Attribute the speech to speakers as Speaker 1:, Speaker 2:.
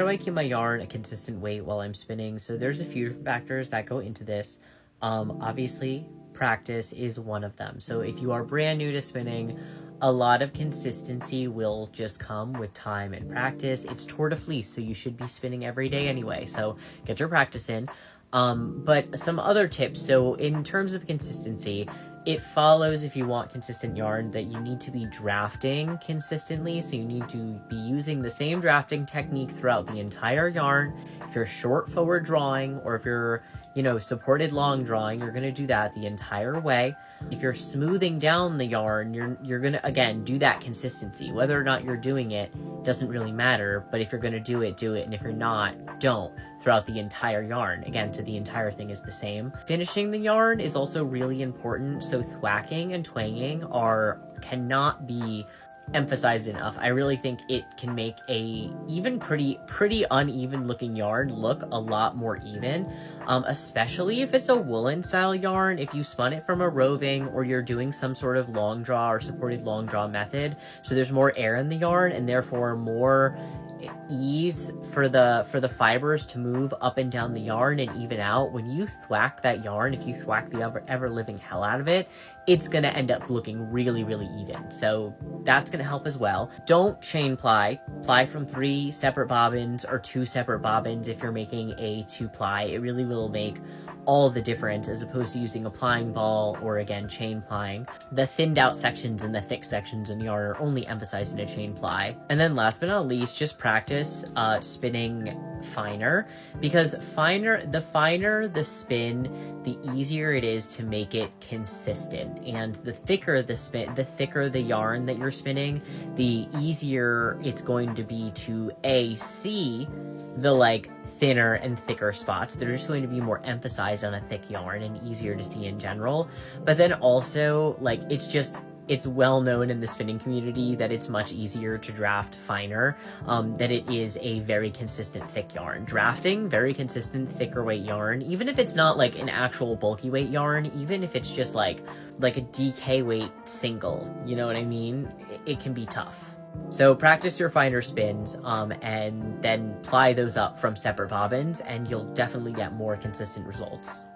Speaker 1: How do I keep my yarn a consistent weight while I'm spinning? So there's a few different factors that go into this. Obviously, practice is one of them. So if you are brand new to spinning, a lot of consistency will just come with time and practice. It's Tour de Fleece, so you should be spinning every day anyway. So get your practice in. But some other tips. So in terms of consistency, it follows, if you want consistent yarn, that you need to be drafting consistently. So you need to be using the same drafting technique throughout the entire yarn. If you're short forward drawing, or if you're, supported long drawing, you're going to do that the entire way. If you're smoothing down the yarn, you're going to, again, do that consistency. Whether or not you're doing it doesn't really matter, but if you're going to do it, do it. And if you're not, don't, throughout the entire yarn. Again, so the entire thing is the same. Finishing the yarn is also really important. So thwacking and twanging cannot be emphasized enough. I really think it can make a even pretty uneven looking yarn look a lot more even, especially if it's a woolen style yarn. If you spun it from a roving, or you're doing some sort of long draw or supported long draw method, so there's more air in the yarn and therefore more ease for the fibers to move up and down the yarn and even out. When you thwack that yarn, if you thwack the ever living hell out of it, it's going to end up looking really even. So that's going to help as well. Don't chain ply from 3 separate bobbins or 2 separate bobbins. If you're making a 2-ply, it really will make all the difference, as opposed to using a plying ball or, again, chain plying. The thinned out sections and the thick sections in yarn are only emphasized in a chain ply. And then last but not least, just practice spinning finer, because the finer the spin, the easier it is to make it consistent. And the thicker the spin, the thicker the yarn that you're spinning, the easier it's going to be to see the thinner and thicker spots. They're just going to be more emphasized on a thick yarn and easier to see in general. But then also, it's well known in the spinning community that it's much easier to draft finer than it is a very consistent thick yarn. Drafting very consistent thicker weight yarn, even if it's not an actual bulky weight yarn, even if it's just like a DK weight single, you know what I mean? It can be tough. So practice your finer spins and then ply those up from separate bobbins, and you'll definitely get more consistent results.